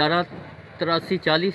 138340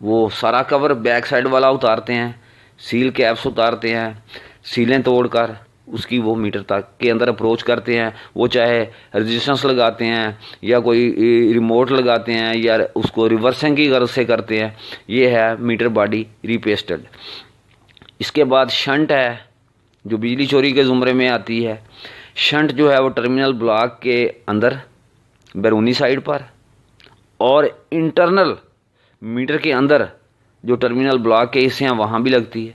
وہ سارا کور back side والا اتارتے ہیں، سیل کیپس اتارتے ہیں، سیلیں توڑ کر اس کی وہ میٹر تک کے اندر اپروچ کرتے ہیں. وہ چاہے رجسٹنس لگاتے ہیں یا کوئی ریموٹ لگاتے ہیں یا اس کو ریورسنگ کی غرض سے کرتے ہیں. یہ ہے میٹر باڈی ریپیسٹڈ. اس کے بعد شنٹ ہے جو بجلی چوری کے زمرے میں آتی ہے. شنٹ جو ہے وہ ٹرمینل بلاک کے اندر بیرونی سائڈ پر اور انٹرنل میٹر کے اندر جو ٹرمینل بلاک کے حصے ہیں وہاں بھی لگتی ہے.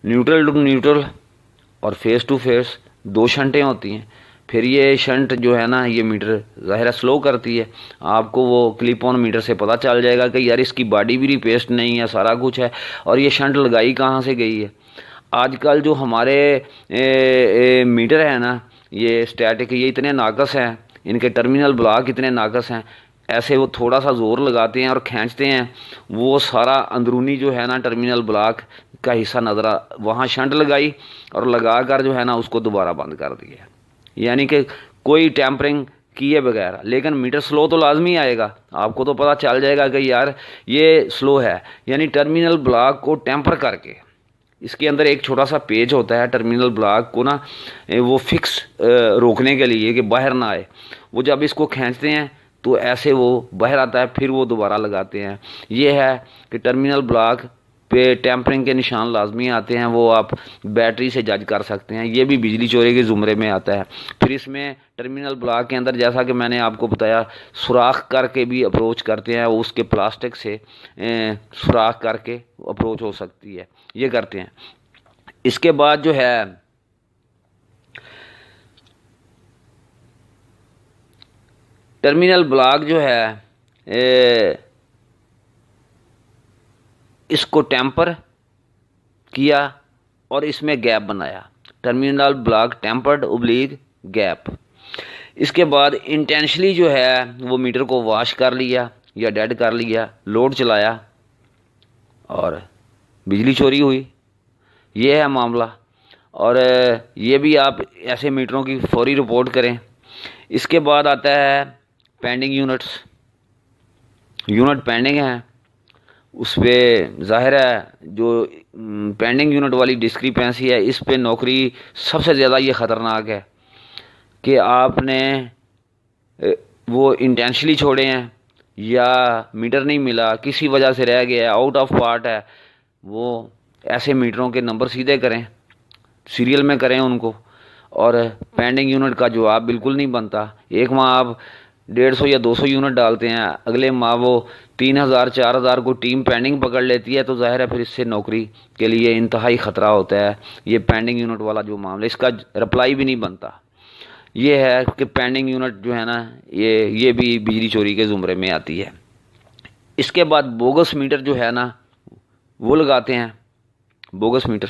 نیوٹرل ٹو نیوٹرل اور فیس ٹو فیس 2 شنٹیں ہوتی ہیں. پھر یہ شنٹ جو ہے نا یہ میٹر ظاہر سلو کرتی ہے. آپ کو وہ کلپ آن میٹر سے پتہ چل جائے گا کہ یار اس کی باڈی بھی ریپیسٹ نہیں ہے، سارا کچھ ہے، اور یہ شنٹ لگائی کہاں سے گئی ہے. آج کل جو ہمارے میٹر ہیں نا یہ اسٹیٹک، یہ اتنے ناقص ہیں، ان کے ٹرمینل بلاک اتنے ناقص ہیں، ایسے وہ تھوڑا سا زور لگاتے ہیں اور کھینچتے ہیں، وہ سارا اندرونی جو ہے نا ٹرمینل بلاک کا حصہ نظر وہاں شنٹ لگائی اور لگا کر جو ہے نا اس کو دوبارہ بند کر دیا. یعنی کہ کوئی ٹیمپرنگ کیے بغیر. لیکن میٹر سلو تو لازمی آئے گا، آپ کو تو پتہ چل جائے گا کہ یار یہ سلو ہے. یعنی ٹرمینل بلاک کو ٹیمپر کر کے، اس کے اندر ایک چھوٹا سا پیج ہوتا ہے ٹرمینل بلاک کو نا وہ فکس روکنے کے لیے کہ باہر نہ آئے. وہ جب اس کو کھینچتے ہیں تو ایسے وہ باہر آتا ہے، پھر وہ دوبارہ لگاتے ہیں. یہ ہے کہ ٹرمینل بلاک پہ ٹیمپرنگ کے نشان لازمی آتے ہیں، وہ آپ بیٹری سے جج کر سکتے ہیں. یہ بھی بجلی چوری کے زمرے میں آتا ہے. پھر اس میں ٹرمینل بلاک کے اندر جیسا کہ میں نے آپ کو بتایا سوراخ کر کے بھی اپروچ کرتے ہیں، اس کے پلاسٹک سے سوراخ کر کے اپروچ ہو سکتی ہے، یہ کرتے ہیں. اس کے بعد جو ہے ٹرمینل بلاک جو ہے اس کو ٹیمپر کیا اور اس میں گیپ بنایا. Terminal block tampered oblique gap. اس کے بعد انٹینشلی جو ہے وہ میٹر کو واش کر لیا یا ڈیڈ کر لیا، لوڈ چلایا اور بجلی چوری ہوئی. یہ ہے معاملہ. اور یہ بھی آپ ایسے میٹروں کی فوری رپورٹ کریں. اس کے بعد آتا ہے پینڈنگ یونٹس. یونٹ پینڈنگ ہیں، اس پہ ظاہر ہے جو پینڈنگ یونٹ والی ڈسکریپنسی ہے اس پہ نوکری سب سے زیادہ یہ خطرناک ہے کہ آپ نے وہ انٹینشلی چھوڑے ہیں یا میٹر نہیں ملا، کسی وجہ سے رہ گیا ہے، آؤٹ آف پارٹ ہے. وہ ایسے میٹروں کے نمبر سیدھے کریں، سیریل میں کریں ان کو، اور پینڈنگ یونٹ کا جواب بالکل نہیں بنتا. ایک ماہ آپ 150 یا 200 یونٹ ڈالتے ہیں، اگلے ماہ وہ 3000 4000 کو ٹیم پینڈنگ پکڑ لیتی ہے، تو ظاہر ہے پھر اس سے نوکری کے لیے انتہائی خطرہ ہوتا ہے. یہ پینڈنگ یونٹ والا جو معاملہ، اس کا رپلائی بھی نہیں بنتا. یہ ہے کہ پینڈنگ یونٹ جو ہے نا یہ بھی بجلی چوری کے زمرے میں آتی ہے. اس کے بعد بوگس میٹر جو ہے نا وہ لگاتے ہیں. بوگس میٹر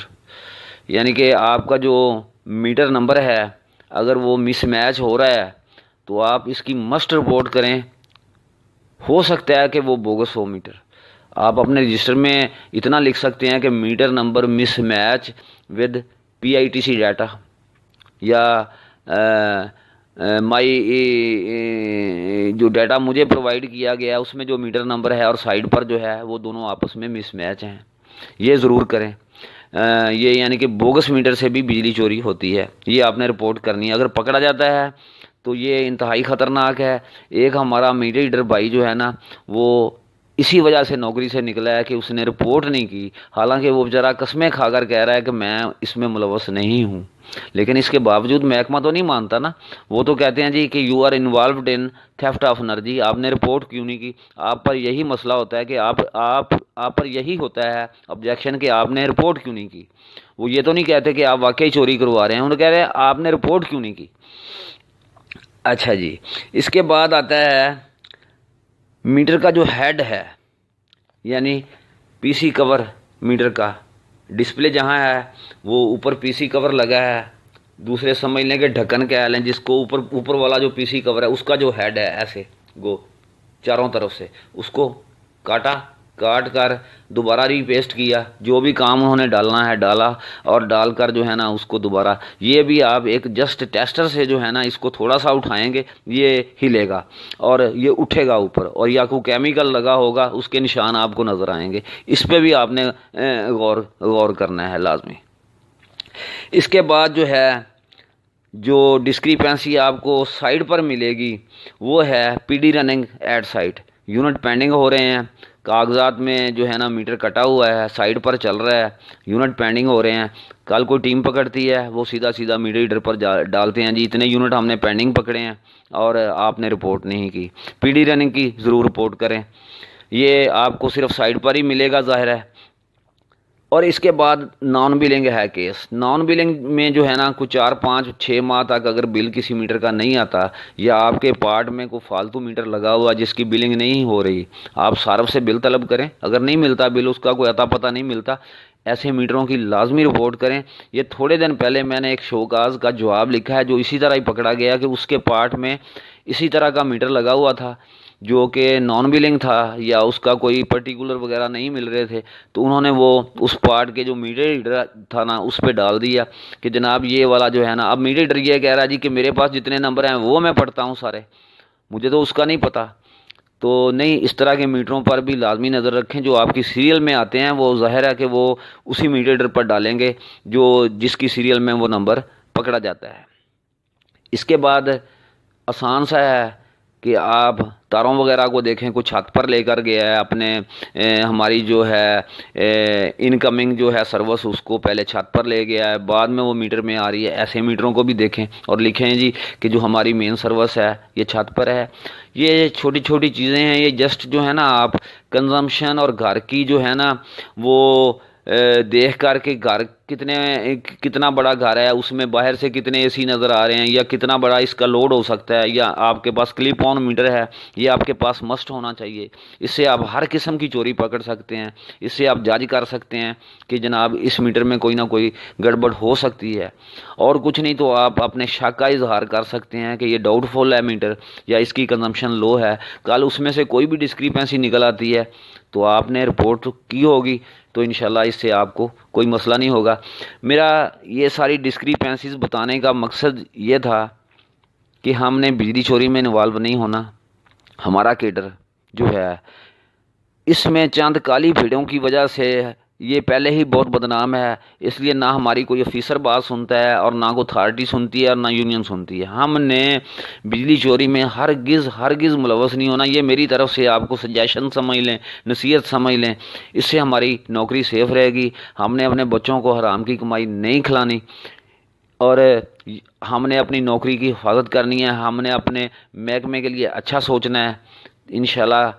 یعنی کہ آپ کا جو میٹر نمبر ہے اگر وہ مس میچ ہو رہا ہے تو آپ اس کی مسٹ رپورٹ کریں. ہو سکتا ہے کہ وہ بوگس ہو میٹر. آپ اپنے رجسٹر میں اتنا لکھ سکتے ہیں کہ meter number miss match with PITC data, یا جو ڈیٹا مجھے پرووائڈ کیا گیا ہے اس میں جو میٹر نمبر ہے اور سائڈ پر جو ہے وہ دونوں آپس میں مس میچ ہیں. یہ ضرور کریں. یہ یعنی کہ بوگس میٹر سے بھی بجلی چوری ہوتی ہے، یہ آپ نے رپورٹ کرنی ہے. اگر پکڑا جاتا ہے تو یہ انتہائی خطرناک ہے. ایک ہمارا میٹر ریڈر بھائی جو ہے نا وہ اسی وجہ سے نوکری سے نکلا ہے کہ اس نے رپورٹ نہیں کی، حالانکہ وہ بیچارہ قسمیں کھا کر کہہ رہا ہے کہ میں اس میں ملوث نہیں ہوں، لیکن اس کے باوجود محکمہ تو نہیں مانتا نا. وہ تو کہتے ہیں جی کہ you are involved in theft of energy. آپ نے رپورٹ کیوں نہیں کی؟ آپ پر یہی مسئلہ ہوتا ہے کہ آپ پر یہی ہوتا ہے آبجیکشن کہ آپ نے رپورٹ کیوں نہیں کی. وہ یہ تو نہیں کہتے کہ آپ واقعی چوری کروا رہے ہیں، انہوں کہہ رہے ہیں آپ نے رپورٹ کیوں نہیں کی. اچھا جی، اس کے بعد آتا ہے میٹر کا جو ہیڈ ہے، یعنی PC کور میٹر کا. ڈسپلے جہاں ہے وہ اوپر PC کور لگا ہے. دوسرے سمجھ لیں کہ ڈھکن کہہ لیں جس کو، اوپر والا جو PC کور ہے اس کا جو ہیڈ ہے ایسے گو چاروں طرف سے، اس کو کاٹا کاٹ کر دوبارہ ری پیسٹ کیا، جو بھی کام انہوں نے ڈالنا ہے ڈالا، اور ڈال کر جو ہے نا اس کو دوبارہ، یہ بھی آپ ایک جسٹ ٹیسٹر سے جو ہے نا اس کو تھوڑا سا اٹھائیں گے، یہ ہلے گا اور یہ اٹھے گا اوپر، اور یا کوئی کیمیکل لگا ہوگا اس کے نشان آپ کو نظر آئیں گے، اس پہ بھی آپ نے غور کرنا ہے لازمی۔ اس کے بعد جو ہے جو ڈسکریپنسی آپ کو سائٹ پر ملے گی وہ ہے P D running at site, unit pending ہو رہے ہیں، کاغذات میں جو ہے نا میٹر کٹا ہوا ہے، سائٹ پر چل رہا ہے، یونٹ پینڈنگ ہو رہے ہیں۔ کل کوئی ٹیم پکڑتی ہے، وہ سیدھا میٹر ریڈر پر ڈالتے ہیں جی اتنے یونٹ ہم نے پینڈنگ پکڑے ہیں اور آپ نے رپورٹ نہیں کی۔ پی ڈی رننگ کی ضرور رپورٹ کریں، یہ آپ کو صرف سائٹ پر ہی ملے گا ظاہر ہے۔ اور اس کے بعد نان بلنگ ہے کیس، نان بلنگ میں جو ہے نا کچھ 4 5 6 ماہ تک اگر بل کسی میٹر کا نہیں آتا، یا آپ کے پارٹ میں کوئی فالتو میٹر لگا ہوا جس کی بلنگ نہیں ہو رہی، آپ صارف سے بل طلب کریں، اگر نہیں ملتا بل، اس کا کوئی اتا پتہ نہیں ملتا، ایسے میٹروں کی لازمی رپورٹ کریں۔ یہ تھوڑے دن پہلے میں نے ایک شوکاز کا جواب لکھا ہے جو اسی طرح ہی پکڑا گیا کہ اس کے پارٹ میں اسی طرح کا میٹر لگا ہوا تھا جو کہ نان بلنگ تھا، یا اس کا کوئی پرٹیکولر وغیرہ نہیں مل رہے تھے، تو انہوں نے وہ اس پارٹ کے جو میٹر ریڈر تھا نا اس پہ ڈال دیا کہ جناب یہ والا جو ہے نا، اب میٹر ریڈر یہ کہہ رہا ہے جی کہ میرے پاس جتنے نمبر ہیں وہ میں پڑھتا ہوں سارے، مجھے تو اس کا نہیں پتہ۔ تو نہیں، اس طرح کے میٹروں پر بھی لازمی نظر رکھیں، جو آپ کی سیریل میں آتے ہیں وہ ظاہر ہے کہ وہ اسی میٹر ریڈر پر ڈالیں گے جس کی سیریل میں وہ نمبر پکڑا جاتا ہے۔ اس کے بعد آسان سا ہے کہ آپ تاروں وغیرہ کو دیکھیں، کچھ چھت پر لے کر گیا ہے اپنے، ہماری جو ہے انکمنگ جو ہے سروس، اس کو پہلے چھت پر لے گیا ہے، بعد میں وہ میٹر میں آ رہی ہے، ایسے میٹروں کو بھی دیکھیں اور لکھیں جی کہ جو ہماری مین سروس ہے یہ چھت پر ہے۔ یہ چھوٹی چھوٹی چیزیں ہیں، یہ جسٹ جو ہے نا آپ کنزمپشن اور گھر کی جو ہے نا وہ دیکھ کر کے گھر کتنا بڑا گھر ہے، اس میں باہر سے کتنے اے سی نظر آ رہے ہیں، یا کتنا بڑا اس کا لوڈ ہو سکتا ہے، یا آپ کے پاس کلپ آن میٹر ہے، یہ آپ کے پاس مسٹ ہونا چاہیے۔ اس سے آپ ہر قسم کی چوری پکڑ سکتے ہیں، اس سے آپ جج کر سکتے ہیں کہ جناب اس میٹر میں کوئی نہ کوئی گڑبڑ ہو سکتی ہے، اور کچھ نہیں تو آپ اپنے شک کا اظہار کر سکتے ہیں کہ یہ ڈاؤٹ فل ہے میٹر، یا اس کی کنزمپشن لو ہے۔ کل اس میں سے کوئی بھی ڈسکریپنسی نکل آتی ہے تو آپ نے رپورٹ کی ہوگی، تو انشاءاللہ اس سے آپ کو کوئی مسئلہ نہیں ہوگا۔ میرا یہ ساری ڈسکریپنسیز بتانے کا مقصد یہ تھا کہ ہم نے بجلی چوری میں انوالو نہیں ہونا۔ ہمارا کیڈر جو ہے اس میں چند کالی بھیڑوں کی وجہ سے یہ پہلے ہی بہت بدنام ہے، اس لیے نہ ہماری کوئی افیسر بات سنتا ہے، اور نہ کوئی اتھارٹی سنتی ہے، اور نہ یونین سنتی ہے۔ ہم نے بجلی چوری میں ہرگز ملوث نہیں ہونا، یہ میری طرف سے آپ کو سجیشن سمجھ لیں، نصیحت سمجھ لیں، اس سے ہماری نوکری سیف رہے گی۔ ہم نے اپنے بچوں کو حرام کی کمائی نہیں کھلانی، اور ہم نے اپنی نوکری کی حفاظت کرنی ہے، ہم نے اپنے محکمے کے لیے اچھا سوچنا ہے۔ انشاءاللہ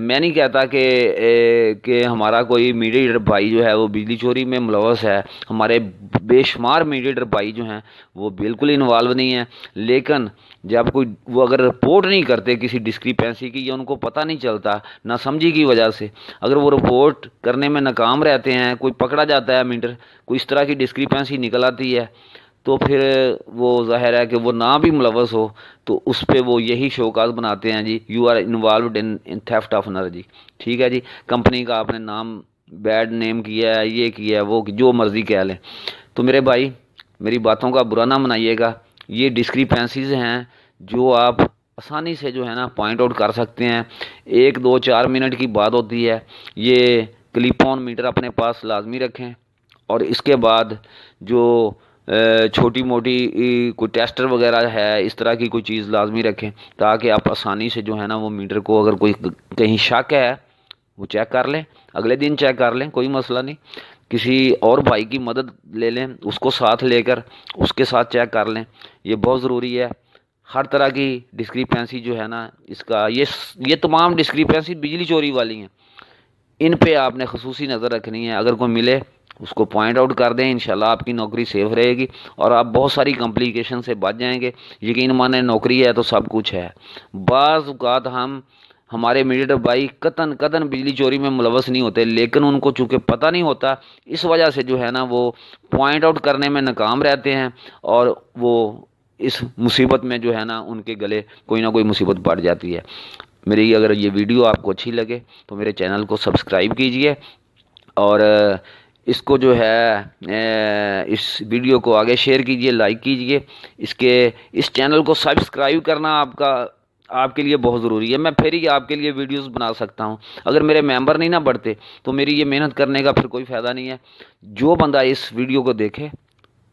میں نہیں کہتا کہ ہمارا کوئی میڈیا ریڈر بھائی جو ہے وہ بجلی چوری میں ملوث ہے، ہمارے بے شمار میڈیا ریڈر بھائی جو ہیں وہ بالکل انوالو نہیں ہیں، لیکن جب وہ اگر رپورٹ نہیں کرتے کسی ڈسکریپنسی کی، یا ان کو پتہ نہیں چلتا نہ سمجھی کی وجہ سے، اگر وہ رپورٹ کرنے میں ناکام رہتے ہیں، کوئی پکڑا جاتا ہے میٹر، کوئی اس طرح کی ڈسکریپنسی نکل آتی ہے، تو پھر وہ ظاہر ہے کہ وہ نہ بھی ملوث ہو تو اس پہ وہ یہی شوکاز بناتے ہیں جی you are involved in theft of energy. ٹھیک ہے جی، کمپنی کا آپ نے نام بیڈ نیم کیا ہے، یہ کیا ہے، وہ جو مرضی کہہ لیں۔ تو میرے بھائی، میری باتوں کا برا نہ منائیے گا، یہ ڈسکریپنسیز ہیں جو آپ آسانی سے جو ہے نا پوائنٹ آؤٹ کر سکتے ہیں۔ 1 2 4 منٹ کی بات ہوتی ہے، یہ کلپ آن میٹر اپنے پاس لازمی رکھیں، اور اس کے بعد جو چھوٹی موٹی کوئی ٹیسٹر وغیرہ ہے، اس طرح کی کوئی چیز لازمی رکھیں، تاکہ آپ آسانی سے جو ہے نا وہ میٹر کو، اگر کوئی کہیں شک ہے وہ چیک کر لیں، اگلے دن چیک کر لیں، کوئی مسئلہ نہیں، کسی اور بھائی کی مدد لے لیں، اس کو ساتھ لے کر اس کے ساتھ چیک کر لیں، یہ بہت ضروری ہے۔ ہر طرح کی ڈسکریپنسی جو ہے نا اس کا یہ تمام ڈسکریپنسی بجلی چوری والی ہیں، ان پہ آپ نے خصوصی نظر رکھنی ہے، اگر کوئی ملے اس کو پوائنٹ آؤٹ کر دیں، انشاءاللہ آپ کی نوکری سیف رہے گی، اور آپ بہت ساری کمپلیکیشن سے بچ جائیں گے۔ یقین مانیں، نوکری ہے تو سب کچھ ہے۔ بعض اوقات ہمارے میڈیٹر بھائی قطن بجلی چوری میں ملوث نہیں ہوتے، لیکن ان کو چونکہ پتہ نہیں ہوتا، اس وجہ سے جو ہے نا وہ پوائنٹ آؤٹ کرنے میں ناکام رہتے ہیں، اور وہ اس مصیبت میں جو ہے نا ان کے گلے کوئی نہ کوئی مصیبت پڑ جاتی ہے۔ میری اگر یہ ویڈیو آپ کو اچھی لگے تو میرے چینل کو سبسکرائب کیجئے، اور اس کو جو ہے اس ویڈیو کو آگے شیئر کیجئے، لائک کیجئے۔ اس چینل کو سبسکرائب کرنا آپ کے لیے بہت ضروری ہے، میں پھر ہی آپ کے لیے ویڈیوز بنا سکتا ہوں۔ اگر میرے ممبر نہیں نہ بڑھتے تو میری یہ محنت کرنے کا پھر کوئی فائدہ نہیں ہے۔ جو بندہ اس ویڈیو کو دیکھے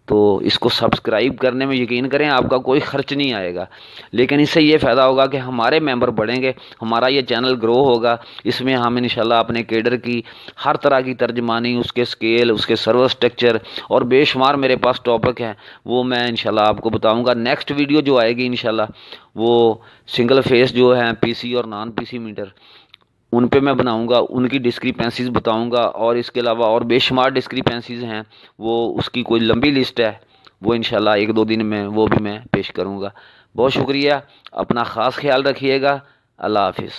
تو اس کو سبسکرائب کرنے میں یقین کریں، آپ کا کوئی خرچ نہیں آئے گا، لیکن اس سے یہ فائدہ ہوگا کہ ہمارے ممبر بڑھیں گے، ہمارا یہ چینل گرو ہوگا۔ اس میں ہم انشاءاللہ اپنے کیڈر کی ہر طرح کی ترجمانی، اس کے سکیل، اس کے سرور سٹرکچر اور بے شمار میرے پاس ٹاپک ہیں، وہ میں انشاءاللہ آپ کو بتاؤں گا۔ نیکسٹ ویڈیو جو آئے گی انشاءاللہ وہ سنگل فیس جو ہیں پی سی اور نان پی سی میٹر، ان پہ میں بناؤں گا، ان کی ڈسکریپنسیز بتاؤں گا، اور اس کے علاوہ اور بے شمار ڈسکریپنسیز ہیں، وہ اس کی کوئی لمبی لسٹ ہے، وہ انشاءاللہ 1-2 دن میں وہ بھی میں پیش کروں گا۔ بہت شکریہ، اپنا خاص خیال رکھیے گا، اللہ حافظ۔